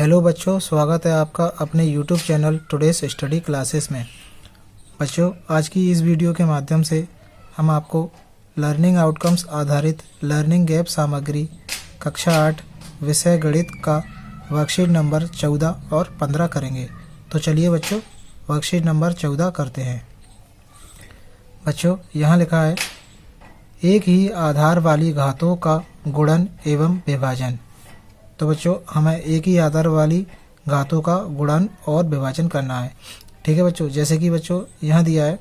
Hello बच्चों, स्वागत है आपका अपने YouTube channel today's study classes में। बच्चों, आज की इस वीडियो के माध्यम से हम आपको लर्निंग आउटकम्स आधारित लर्निंग गैप सामग्री कक्षा 8 विषय गणित का वर्कशीट नंबर 14 और 15 करेंगे। तो चलिए बच्चों, वर्कशीट नंबर 14 करते हैं। बच्चों, यहाँ लिखा है एक ही आधार वाली घातों का गुणन एवं विभाजन। तो बच्चों, हमें एक ही आधार वाली घातों का गुणन और विभाजन करना है। ठीक है बच्चों, जैसे कि बच्चों यहाँ दिया है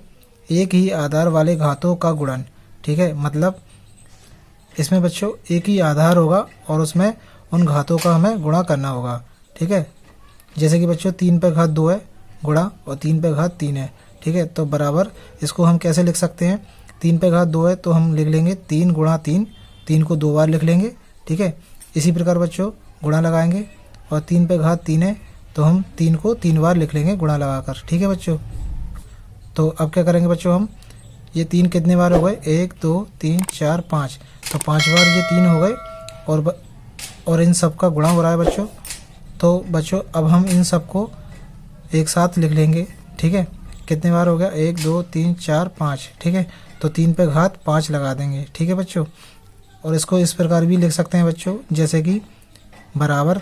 एक ही आधार वाले घातों का गुणन। ठीक है, मतलब इसमें बच्चों एक ही आधार होगा और उसमें उन घातों का हमें गुणा करना होगा। ठीक है, जैसे कि बच्चों 3 पे घात 2 है गुणा और 3 पे घात 3 है। ठीक है, तो बराबर इसको हम कैसे लिख सकते हैं? 3 पे घात 2 है तो हम लिख लेंगे 3 गुणा 3, 3 को 2 बार लिख लेंगे। ठीक है, इसी प्रकार बच्चों गुणा लगाएंगे और 3 पे घात 3 है तो हम 3 को 3 बार लिख लेंगे गुणा लगाकर। ठीक है बच्चों, तो अब क्या करेंगे बच्चों, हम ये 3 कितने बार हो गए? 1 2 3 4 5, तो 5 बार ये 3 हो गए और इन सब का गुणा हो रहा है बच्चों। तो बच्चों अब हम इन सब को एक साथ लिख लेंगे। ठीक है, कितने बार हो गया? 1 2 3 4 5। ठीक है, तो 3 पे घात 5 लगा देंगे। ठीक है बच्चों, और इसको इस प्रकार भी लिख सकते हैं बच्चों, जैसे कि बराबर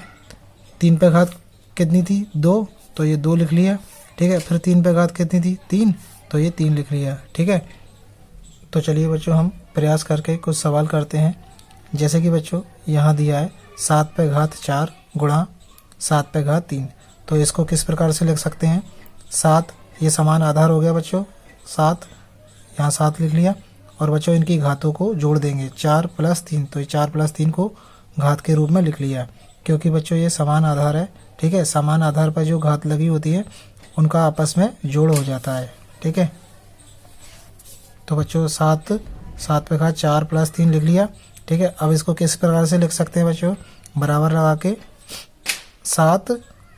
3 पे घात कितनी थी? 2, तो ये 2 लिख लिया। ठीक है, फिर 3 पे घात कितनी थी? 3, तो ये 3 लिख लिया। ठीक है, तो चलिए बच्चों हम प्रयास करके कुछ सवाल करते हैं। जैसे कि बच्चों यहाँ दिया है 7 पे घात 4 गुणा 7 पे घात 3। तो इसको किस प्रकार से लिख सकते हैं? 7 ये समान आधार हो गया बच्चों, 7 यहाँ 7 लिख लिया और बच्चों इनकी घातों को जोड़ देंगे 4 प्लस 3, तो ये 4 प्लस 3 को घात के रूप में लिख लिया क्योंकि बच्चों ये समान आधार है। ठीक है, समान आधार पर जो घात लगी होती है उनका आपस में जोड़ हो जाता है। ठीक है, तो बच्चों 7 पे घात 4 प्लस 3 लिख लिया। ठीक है, अब इसको किस प्रकार से लिख सकते हैं बच्चों? बराबर लगा के 7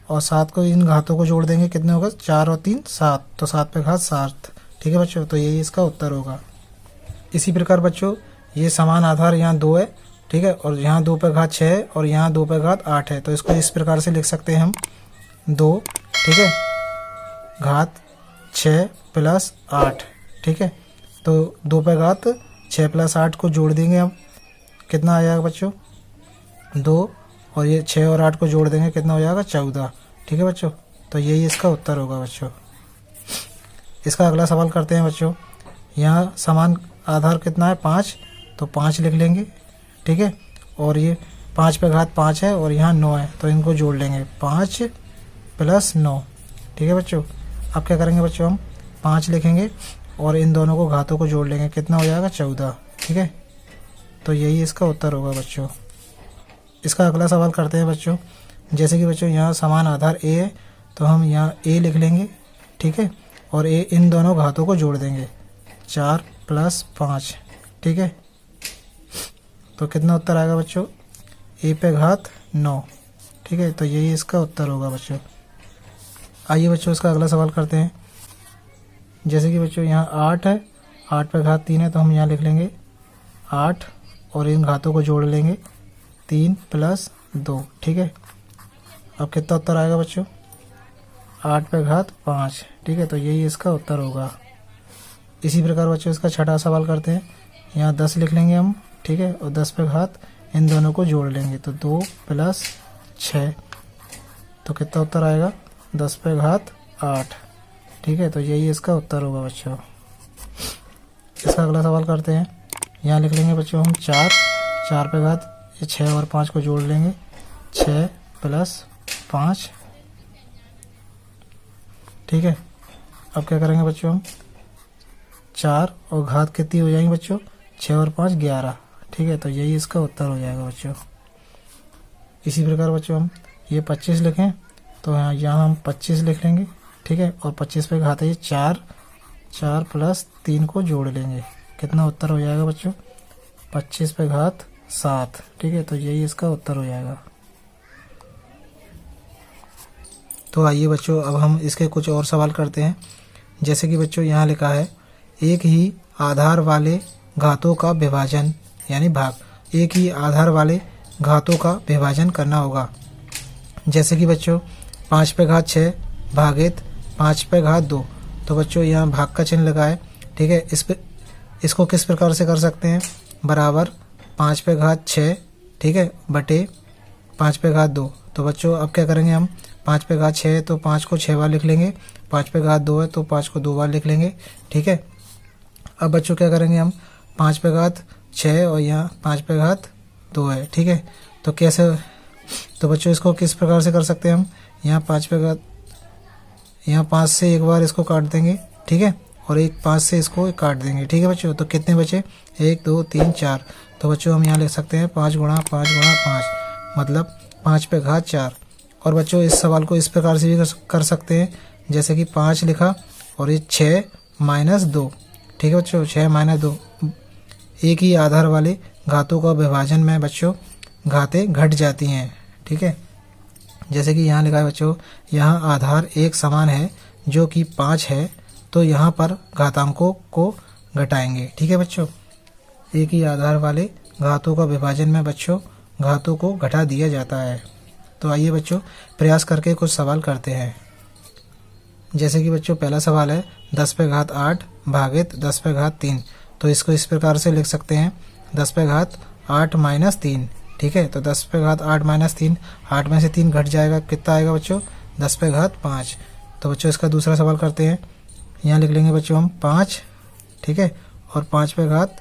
और 7 को इन घातों को जोड़ देंगे, कितने होगा? 4 और 3 7, तो 7 पे घात 7। ठीक है बच्चों, तो यही इसका उत्तर होगा। इसी प्रकार बच्चों ये समान आधार यहाँ 2 है। ठीक है, और यहाँ 2 पे घात 6 है और यहाँ 2 पे घात 8 है, तो इसको इस प्रकार से लिख सकते हैं हम 2, ठीक है, घात 6 प्लस 8। ठीक है, तो 2 पे घात 6 प्लस 8 को जोड़ देंगे हम, कितना आ जाएगा बच्चों? 2, और ये 6 और 8 को जोड़ देंगे, कितना हो जाएगा? 14। ठीक है बच्चों, तो यही इसका उत्तर होगा बच्चों। इसका अगला सवाल करते हैं बच्चों। यहाँ समान आधार कितना है? 5, तो 5 लिख लेंगे। ठीक है, और ये 5 पे घात 5 है और यहाँ 9 है, तो इनको जोड़ लेंगे 5 प्लस 9। ठीक है बच्चों, अब क्या करेंगे बच्चों, हम 5 लिखेंगे और इन दोनों को घातों को जोड़ लेंगे, कितना हो जाएगा? 14। ठीक है, तो यही इसका उत्तर होगा बच्चों। इसका अगला सवाल करते हैं बच्चों। जैसे कि बच्चों यहाँ समान आधार a है तो हम यहाँ a लिख लेंगे। ठीक है, और a इन दोनों घातों को जोड़ देंगे 4 प्लस 5। ठीक है, तो कितना उत्तर आएगा बच्चों? a पे घात 9। ठीक है, तो यही इसका उत्तर होगा बच्चों। आइए बच्चों इसका अगला सवाल करते हैं। जैसे कि बच्चों यहाँ 8 है, 8 पे घात 3 है, तो हम यहाँ लिख लेंगे 8 और इन घातों को जोड़ लेंगे 3 प्लस 2। ठीक है, अब कितना उत्तर आएगा बच्चों? 8 पे घात 5। ठीक है, तो यही इसका उत्तर होगा। इसी प्रकार बच्चों इसका छठा सवाल करते हैं। यहाँ 10 लिख लेंगे हम। ठीक है, और 10 पे घात इन दोनों को जोड़ लेंगे, तो 2 प्लस 6, तो कितना उत्तर आएगा? 10 पे घात 8। ठीक है, तो यही इसका उत्तर होगा बच्चों। इसका अगला सवाल करते हैं। यहाँ लिख लेंगे बच्चों हम 4 पे घात ये 6 और 5 को जोड़ लेंगे, 6 प्लस 5। ठीक है, अब क्या करेंगे बच्चों, हम 4 और घात कितनी हो जाएंगी बच्चों? 6 और 5 11। ठीक है, तो यही इसका उत्तर हो जाएगा बच्चों। इसी प्रकार बच्चों हम ये 25 लिखें तो यहाँ हम 25 लिख लेंगे। ठीक है, और 25 पे घात है ये 4 प्लस 3 को जोड़ लेंगे, कितना उत्तर हो जाएगा बच्चों? 25 पे घात 7। ठीक है, तो यही इसका उत्तर हो जाएगा। तो आइए बच्चों अब हम इसके कुछ और सवाल करते हैं। जैसे कि बच्चों यहाँ लिखा है एक ही आधार वाले घातों का विभाजन यानी भाग। एक ही आधार वाले घातों का विभाजन करना होगा। जैसे कि बच्चों 5 पे घात 6 भागित 5 पे घात 2। तो बच्चों यहाँ भाग का चिन्ह लगा है, ठीक है। इसको किस प्रकार से कर सकते हैं, बराबर 5 पे घात 6, ठीक है, बटे 5 पे घात 2। तो बच्चों अब क्या करेंगे हम, 5 पे घात 6 है तो 5 को 6 बार लिख लेंगे, 5 पे घात 2 है तो 5 को 2 बार लिख लेंगे, ठीक है। अब बच्चों क्या करेंगे हम, 5 पे घात 6 और यहाँ 5 पे घात 2 है, ठीक है। तो कैसे, तो बच्चों इसको किस प्रकार से कर सकते हैं हम, यहाँ 5 पे घात, यहाँ 5 से एक बार इसको काट देंगे, ठीक है, और एक 5 से इसको काट देंगे, ठीक है बच्चों। तो कितने बचे, 1 2 3 4। तो बच्चों हम यहाँ लिख सकते हैं 5 गुणा 5 गुणा 5, मतलब 5 पे घात 4। और बच्चों इस सवाल को इस प्रकार से भी कर सकते हैं, जैसे कि 5 लिखा और ये 6 माइनस 2, ठीक है बच्चों, 6 माइनस 2। एक ही आधार वाले घातों का विभाजन में बच्चों घातें घट जाती हैं, ठीक है। जैसे कि यहाँ लिखा है बच्चों, यहाँ आधार एक समान है जो कि 5 है, तो यहाँ पर घातांकों को घटाएंगे, ठीक है बच्चों। एक ही आधार वाले घातों का विभाजन में बच्चों घातों को घटा दिया जाता है। तो आइए बच्चों प्रयास करके कुछ सवाल करते हैं। जैसे कि बच्चों पहला सवाल है 10 पे घात 8 भागित 10 पे घात 3। तो इसको इस प्रकार से लिख सकते हैं, 10 पे घात 8 माइनस 3, ठीक है। तो 10 पे घात 8 माइनस 3, 8 में से 3 घट जाएगा, कितना आएगा बच्चों, 10 पे घात 5। तो बच्चों इसका दूसरा सवाल करते हैं, यहाँ लिख लेंगे बच्चों हम 5, ठीक है, और 5 पे घात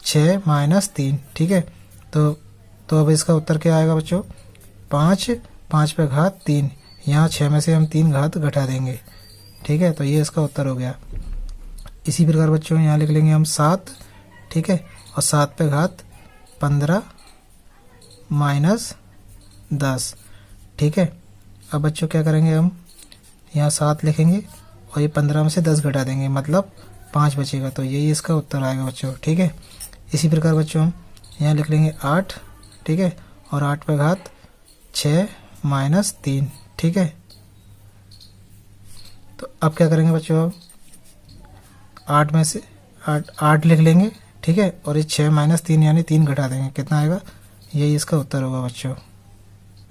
6 माइनस 3, ठीक है। तो अब इसका उत्तर क्या आएगा बच्चों, 5 पे घात 3, यहाँ 6 में से हम 3 घात घटा देंगे, ठीक है। तो ये इसका उत्तर हो गया। इसी प्रकार बच्चों यहाँ लिख लेंगे हम 7, ठीक है, और 7 पे घात 15 माइनस 10, ठीक है। अब बच्चों क्या करेंगे हम, यहाँ 7 लिखेंगे और ये 15 में से 10 घटा देंगे, मतलब 5 बचेगा। तो यही इसका उत्तर आएगा बच्चों, ठीक है। इसी प्रकार बच्चों हम यहाँ लिख लेंगे 8, ठीक है, और 8 पे घात 6 माइनस 3, ठीक है। तो अब क्या करेंगे बच्चों, 8 में से 8 लिख लेंगे, ठीक है, और ये 6 माइनस 3 यानी 3 घटा देंगे, कितना आएगा, यही इसका उत्तर होगा बच्चों।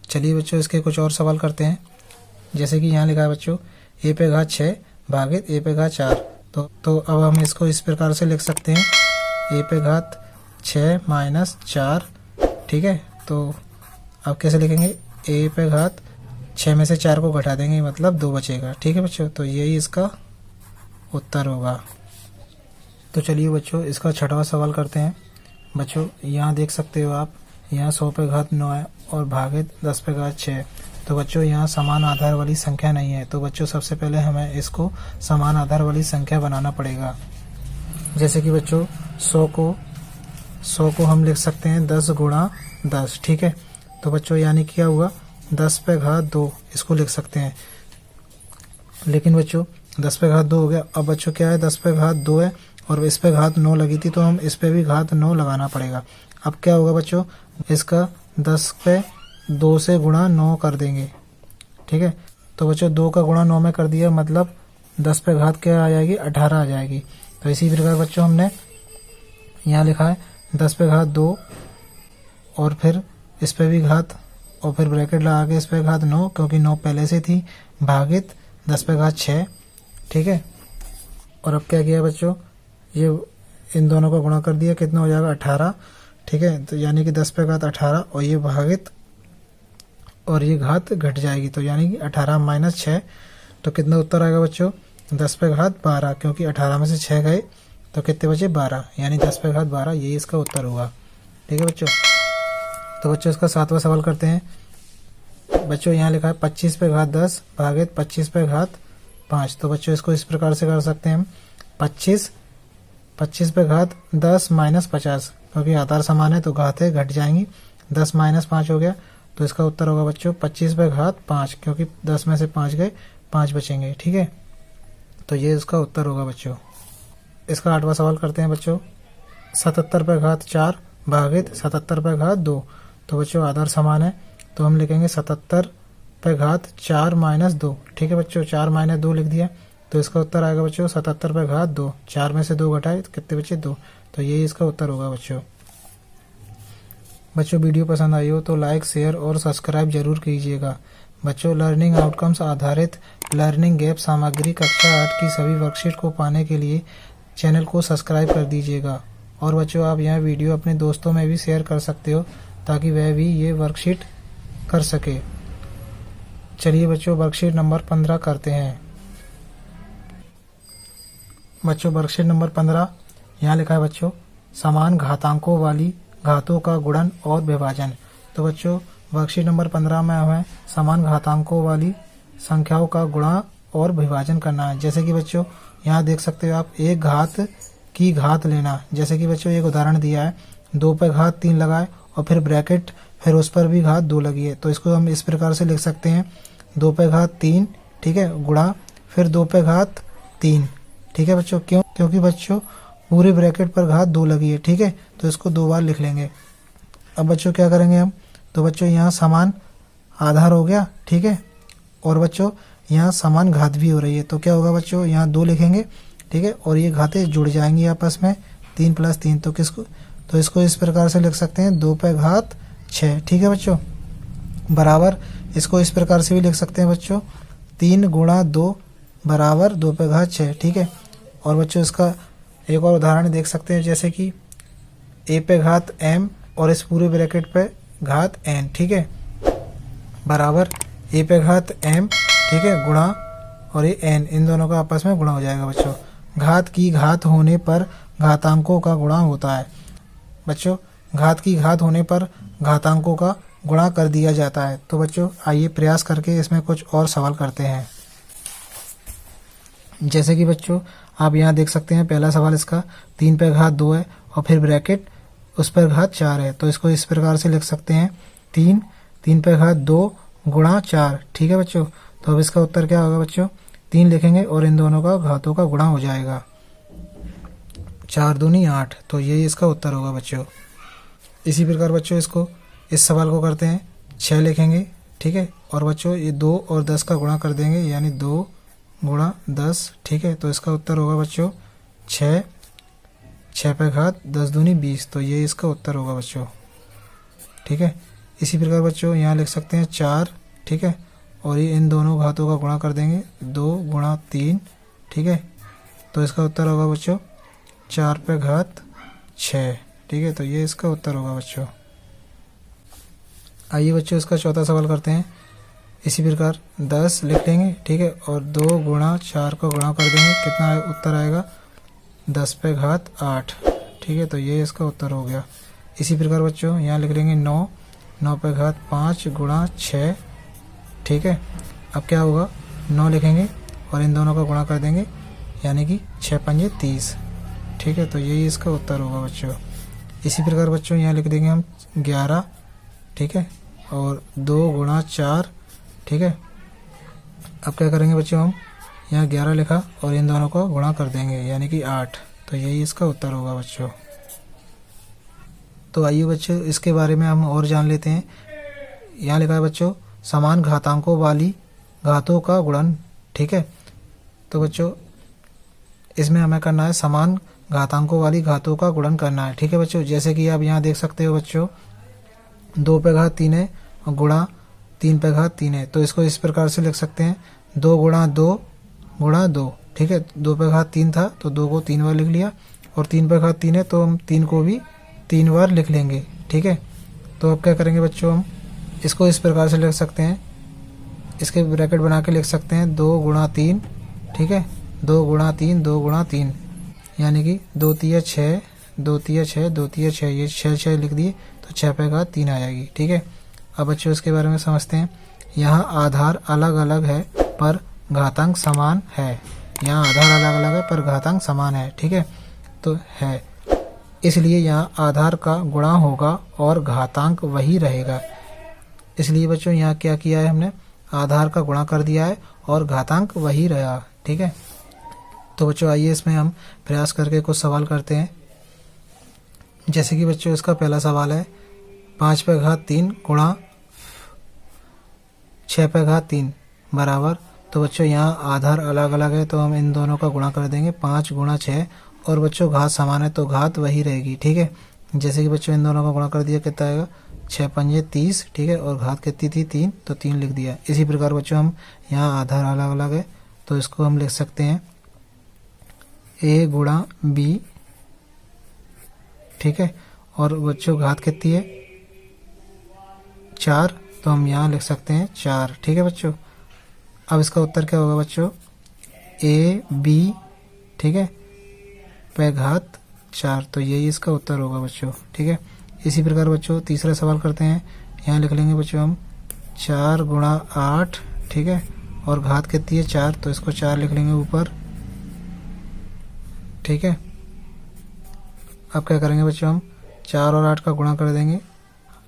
चलिए बच्चों इसके कुछ और सवाल करते हैं। जैसे कि यहाँ लिखा है बच्चों a पे घात 6 भागित a पे घात 4। तो अब हम इसको इस प्रकार से लिख सकते हैं, a पे घात 6 माइनस 4, ठीक है। तो अब कैसे लिखेंगे, a पे घात 6 में से 4 को घटा देंगे, मतलब 2 बचेगा, ठीक है बच्चों। तो यही इसका उत्तर होगा। तो चलिए बच्चों इसका छठवां सवाल करते हैं। बच्चों यहाँ देख सकते हो आप, यहाँ 100 पे घात 9 है और भागित 10 पे घात 6। तो बच्चों यहाँ समान आधार वाली संख्या नहीं है, तो बच्चों सबसे पहले हमें इसको समान आधार वाली संख्या बनाना पड़ेगा। जैसे कि बच्चों 100 को हम लिख सकते हैं 10 गुणा 10, ठीक है। तो बच्चों यानी क्या हुआ, 10 पे घात 2 इसको लिख सकते हैं, लेकिन बच्चों 10 पे घात 2 हो गया। अब बच्चों क्या है, 10 पे घात 2 है और इस पे घात 9 लगी थी, तो हम इस पे भी घात 9 लगाना पड़ेगा। अब क्या होगा बच्चों, इसका 10 पे 2 से गुणा 9 कर देंगे, ठीक है। तो बच्चों 2 का गुणा 9 में कर दिया, मतलब 10 पे घात क्या आ जाएगी, 18 आ जाएगी। तो इसी प्रकार बच्चों हमने यहाँ लिखा है 10 पे घात 2 और फिर इस पे भी घात और फिर ब्रैकेट लगा के इस पे घात 9, क्योंकि 9 पहले से थी, भागित 10 पे घात 6, ठीक है। और अब क्या किया बच्चों, ये इन दोनों का गुणा कर दिया, कितना हो जाएगा 18, ठीक है। तो यानी कि 10 पे घात 18 और ये भागित और ये घात घट जाएगी, तो यानी कि 18 माइनस 6। तो कितना उत्तर आएगा बच्चों, 10 पे घात 12, क्योंकि 18 में से 6 गए तो कितने बचे, 12, यानी 10 पे घात 12, यही इसका उत्तर होगा, ठीक है बच्चों। तो बच्चों इसका 7वां सवाल करते हैं। बच्चों यहाँ लिखा है 25 पे घात 10 भागित 25 पे घात 5। तो बच्चों इसको इस प्रकार से कर सकते हैं हम, 25 पे घात 10 माइनस 50, क्योंकि आधार समान है तो घातें घट जाएंगी, 10 माइनस 5 हो गया। तो इसका उत्तर होगा बच्चों 25 पे घात 5, क्योंकि 10 में से 5 गए, 5 बचेंगे, ठीक है। तो ये इसका उत्तर होगा बच्चों। इसका 8वां सवाल करते हैं बच्चों, 77 पे घात 4 भागित 77 पे घात 2। तो बच्चों आधार समान है, तो हम लिखेंगे 77 पे घात 4 माइनस 2, ठीक है बच्चों, 4 माइनस 2 लिख दिया। तो इसका उत्तर आएगा बच्चों 77 पे घात 2, 4 में से 2 घटाए तो कितने बचे, 2। तो यही इसका उत्तर होगा बच्चों। बच्चों वीडियो पसंद आई हो तो लाइक, शेयर और सब्सक्राइब जरूर कीजिएगा। बच्चों लर्निंग आउटकम्स आधारित लर्निंग गैप सामग्री कक्षा 8 की सभी वर्कशीट को पाने के लिए चैनल को सब्सक्राइब कर दीजिएगा। और बच्चों आप यह वीडियो अपने दोस्तों में भी शेयर कर सकते हो ताकि वह भी ये वर्कशीट कर सके। चलिए बच्चों वर्कशीट नंबर 15 करते हैं। बच्चों वर्कशीट नंबर 15 यहाँ लिखा है बच्चों समान घातांकों वाली घातों का गुणन और विभाजन। तो बच्चों वर्कशीट नंबर 15 में हमें समान घातांकों वाली संख्याओं का गुणा और विभाजन करना है। जैसे कि बच्चों यहाँ देख सकते हो आप एक घात की घात लेना। जैसे कि बच्चों एक उदाहरण दिया है 2 पे घात 3 लगाए और फिर ब्रैकेट फिर उस पर भी घात 2 लगी है, तो इसको हम इस प्रकार से लिख सकते हैं 2 पे घात 3, ठीक है, गुणा फिर 2 पे घात 3, ठीक है बच्चों। क्यों? क्योंकि बच्चों पूरे ब्रैकेट पर घात 2 लगी है, ठीक है, तो इसको 2 बार लिख लेंगे। अब बच्चों क्या करेंगे हम, तो बच्चों यहाँ समान आधार हो गया, ठीक है, और बच्चों यहाँ समान घात भी हो रही है, तो क्या होगा बच्चों यहाँ 2 लिखेंगे, ठीक है, और ये घातें जुड़ जाएंगी आपस में 3 + 3, तो इसको इस प्रकार से लिख सकते हैं 2 पे घात 6, ठीक है बच्चों, बराबर इसको इस प्रकार से भी लिख सकते हैं बच्चों 3 × 2 बराबर 2 पे घात 6, ठीक है। और बच्चों इसका एक और उदाहरण देख सकते हैं जैसे कि a पे घात m और इस पूरे ब्रैकेट पे घात n, ठीक है, बराबर a पे घात m, ठीक है, गुणा और ये n, इन दोनों का आपस में गुणा हो जाएगा बच्चों। घात की घात होने पर घातांकों का गुणा होता है। बच्चों घात की घात होने पर घातांकों का गुणा कर दिया जाता है। तो बच्चों आइए प्रयास करके इसमें कुछ और सवाल करते हैं। जैसे कि बच्चों आप यहाँ देख सकते हैं पहला सवाल इसका 3 पे घात 2 है और फिर ब्रैकेट उस पर घात 4 है, तो इसको इस प्रकार से लिख सकते हैं 3 पे घात 2 गुणा 4, ठीक है बच्चों। तो अब इसका उत्तर क्या होगा बच्चों 3 लिखेंगे और इन दोनों का घातों का गुणा हो जाएगा 4 दूनी 8, तो यही इसका उत्तर होगा बच्चों। इसी प्रकार बच्चों इसको इस सवाल को करते हैं 6 लिखेंगे, ठीक है, और बच्चों ये 2 और 10 का गुणा कर देंगे यानी 2 × 10, ठीक है, तो इसका उत्तर होगा बच्चों 6 पे घात 10 दूनी 20, तो ये इसका उत्तर होगा बच्चों, ठीक है। इसी प्रकार बच्चों यहाँ लिख सकते हैं 4, ठीक है, और ये इन दोनों घातों का गुणा कर देंगे 2 × 3, ठीक है, तो इसका उत्तर होगा बच्चों 4 पे घात 6, ठीक है, तो ये इसका उत्तर होगा बच्चों। आइए बच्चों इसका चौथा सवाल करते हैं। इसी प्रकार 10 लिख लेंगे, ठीक है, और 2 × 4 को गुणा कर देंगे, कितना उत्तर आएगा 10 पे घात 8, ठीक है, तो ये इसका उत्तर हो गया। इसी प्रकार बच्चों यहाँ लिख लेंगे 9 पे घात 5 × 6, ठीक है। अब क्या होगा 9 लिखेंगे और इन दोनों का गुणा कर देंगे यानी कि 6 × 5 = 30, ठीक है, तो यही इसका उत्तर होगा बच्चों। इसी प्रकार बच्चों यहाँ लिख देंगे हम 11, ठीक है, और 2 × 4, ठीक है। अब क्या करेंगे बच्चों हम यहाँ 11 लिखा और इन दोनों को गुणा कर देंगे यानी कि 8, तो यही इसका उत्तर होगा बच्चों। तो आइए बच्चों इसके बारे में हम और जान लेते हैं। यहाँ लिखा है बच्चों समान घातांकों वाली घातों का गुणन, ठीक है, तो बच्चों इसमें हमें करना है समान घातांकों वाली घातों का गुणन करना है, ठीक है बच्चों। जैसे कि आप यहाँ देख सकते हो बच्चों 2 पे घात 3 है और गुणा 3 पे घात 3 है, तो इसको इस प्रकार से लिख सकते हैं 2 × 2 × 2, ठीक है, 2 पे घात 3 था तो 2 को 3 बार लिख लिया और 3 पे घात 3 है तो हम 3 को भी 3 बार लिख लेंगे, ठीक है। तो अब क्या करेंगे बच्चों हम इसको इस प्रकार से लिख सकते हैं, इसके ब्रैकेट बना के लिख सकते हैं 2 × 3, ठीक है, 2 × 3 2 × 3 यानी कि 2 × 3 = 6 2 × 3 = 6 2 × 3 = 6, ये 6 लिख दिए तो 6 पे घात 3 आ जाएगी, ठीक है। अब बच्चों इसके बारे में समझते हैं। यहाँ आधार अलग अलग है पर घातांक समान है, यहाँ आधार अलग अलग है पर घातांक समान है, ठीक है, तो है, इसलिए यहाँ आधार का गुणा होगा और घातांक वही रहेगा। इसलिए बच्चों यहाँ क्या किया है हमने आधार का गुणा कर दिया है और घातांक वही रहा, ठीक है। तो बच्चों आइए इसमें हम प्रयास करके कुछ सवाल करते हैं। जैसे कि बच्चों इसका पहला सवाल है 5 पे घात 3 × 6 पे घात 3 बराबर, तो बच्चों यहाँ आधार अलग अलग है तो हम इन दोनों का गुणा कर देंगे 5 × 6 और बच्चों घात समान है तो घात वही रहेगी, ठीक है। जैसे कि बच्चों इन दोनों का गुणा कर दिया, कितना आएगा 6 पंजे 30, ठीक है, और घात कितनी थी 3, तो 3 लिख दिया। इसी प्रकार बच्चों हम यहाँ आधार अलग अलग है तो इसको हम लिख सकते हैं a गुणा b, ठीक है, और बच्चों घात कितनी है 4, तो हम यहाँ लिख सकते हैं 4, ठीक है बच्चों। अब इसका उत्तर क्या होगा बच्चों, a b, ठीक है, पे घात 4, तो यही इसका उत्तर होगा बच्चों, ठीक है। इसी प्रकार बच्चों तीसरा सवाल करते हैं। यहाँ लिख लेंगे बच्चों हम 4 गुणा 8, ठीक है, और घात कितनी है 4, तो इसको 4 लिख लेंगे ऊपर, ठीक है। अब क्या करेंगे बच्चों, हम 4 और 8 का गुणा कर देंगे,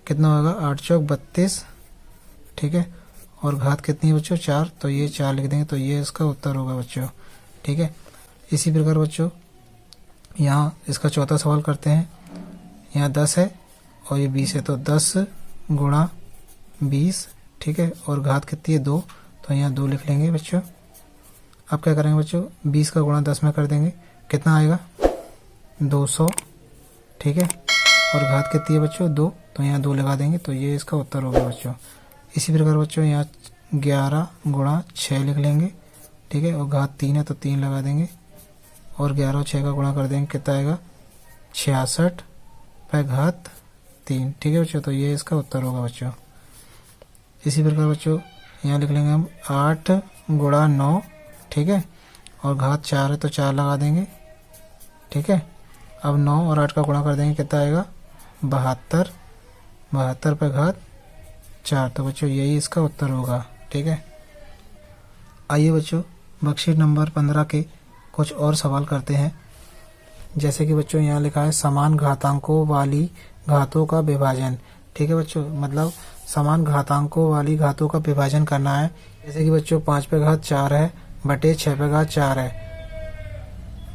कितना होगा 8 चौक 32, ठीक है, और घात कितनी है बच्चों 4, तो ये 4 लिख देंगे, तो ये इसका उत्तर होगा बच्चों, ठीक है। इसी प्रकार बच्चों यहाँ इसका चौथा सवाल करते हैं। यहाँ 10 है और ये 20 है, तो 10 गुणा 20, ठीक है, और घात कितनी है 2, तो यहाँ 2 लिख लेंगे बच्चों। अब क्या करेंगे बच्चों, 20 का गुणा 10 में कर देंगे, कितना आएगा 200, ठीक है, और घात कितनी है बच्चों 2, तो यहाँ 2 लगा देंगे, तो ये इसका उत्तर होगा बच्चों। इसी प्रकार बच्चों यहाँ 11 गुणा 6 लिख लेंगे, ठीक है, और घात 3 है तो 3 लगा देंगे, और 11 और 6 का गुणा कर देंगे, कितना आएगा 66 पे घात 3, ठीक है बच्चों, तो ये इसका उत्तर होगा बच्चों। इसी प्रकार बच्चों यहाँ लिख लेंगे हम 8 गुणा 9, ठीक है, और घात 4 है तो 4 लगा देंगे, ठीक है। अब 9 और 8 का गुणा कर देंगे, कितना आएगा 72 पे घात 4, तो बच्चों यही इसका उत्तर होगा, ठीक है। आइए बच्चों वर्कशीट नंबर 15 के कुछ और सवाल करते हैं। जैसे कि बच्चों यहाँ लिखा है समान घातांकों वाली घातों का विभाजन, ठीक है बच्चों, मतलब समान घातांकों वाली घातों का विभाजन करना है। जैसे कि बच्चों 5 पे घात 4 है बटे 6 पे घात 4 है,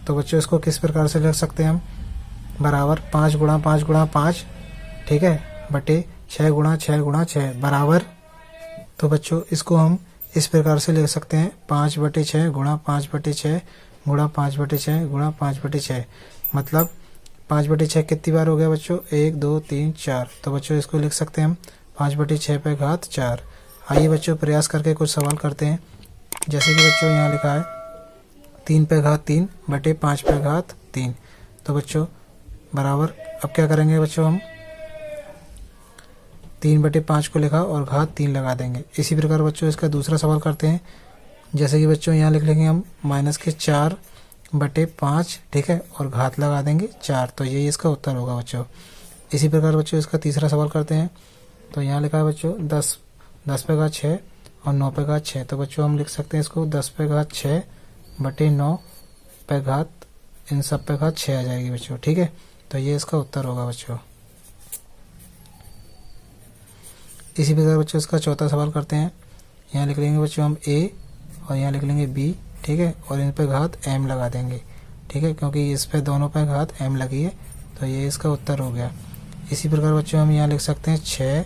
तो बच्चों इसको किस प्रकार से लिख सकते हैं हम, बराबर 5 गुणा 5 गुणा 5, ठीक है, बटे 6 गुणा 6 गुणा 6 बराबर, तो बच्चों इसको हम इस प्रकार से लिख सकते हैं 5 बटे 6 गुणा 5 बटे 6 गुणा 5 बटे 6 गुणा 5 बटे 6, मतलब 5 बटे 6 कितनी बार हो गया बच्चों 1 2 3 4, तो बच्चों इसको लिख सकते हैं हम 5 बटे 6 पे घात 4। आइए बच्चों प्रयास करके कुछ सवाल करते हैं। जैसे कि बच्चों यहाँ लिखा है 3 पे घात 3 बटे 5 पे घात 3, तो बच्चों बराबर, अब क्या करेंगे बच्चों, हम 3 बटे 5 को लिखा और घात 3 लगा देंगे। इसी प्रकार बच्चों इसका दूसरा सवाल करते हैं। जैसे कि बच्चों यहाँ लिख लेंगे हम -4 बटे 5, ठीक है, और घात लगा देंगे 4, तो यही इसका उत्तर होगा बच्चों। इसी प्रकार बच्चों इसका तीसरा सवाल करते हैं। तो यहाँ लिखा है बच्चों 10 पे घात 6 और 9 पे घात 6, तो बच्चों हम लिख सकते हैं इसको 10 पे घात 6 बटे 9 पे घात, इन सब पे घात 6 आ जाएगी बच्चों, ठीक है, तो ये इसका उत्तर होगा बच्चों। इसी प्रकार बच्चों इसका चौथा सवाल करते हैं। यहाँ लिख लेंगे बच्चों हम a और यहाँ लिख लेंगे b, ठीक है, और इन पे घात m लगा देंगे, ठीक है, क्योंकि इस पे दोनों पे घात m लगी है, तो ये इसका उत्तर हो गया। इसी प्रकार बच्चों हम यहाँ लिख सकते हैं 6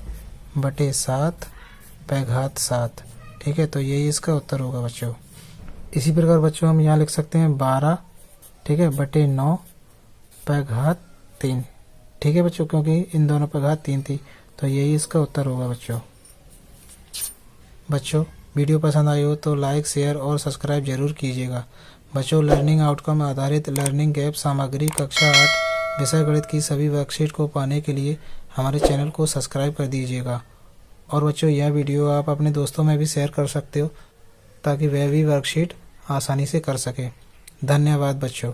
बटे 7 पे घात 7, ठीक है, तो यही इसका उत्तर होगा बच्चों। इसी प्रकार बच्चों हम यहाँ लिख सकते हैं 12, ठीक है, बटे 9 पे घात 3, ठीक है बच्चों, क्योंकि इन दोनों पे घात 3 थी, तो यही इसका उत्तर होगा बच्चों। बच्चों वीडियो पसंद आई हो तो लाइक शेयर और सब्सक्राइब जरूर कीजिएगा। बच्चों लर्निंग आउटकम आधारित लर्निंग गैप सामग्री कक्षा 8 विषय गणित की सभी वर्कशीट को पाने के लिए हमारे चैनल को सब्सक्राइब कर दीजिएगा। और बच्चों यह वीडियो आप अपने दोस्तों में भी शेयर कर सकते हो ताकि वह भी वर्कशीट आसानी से कर सके। धन्यवाद बच्चों।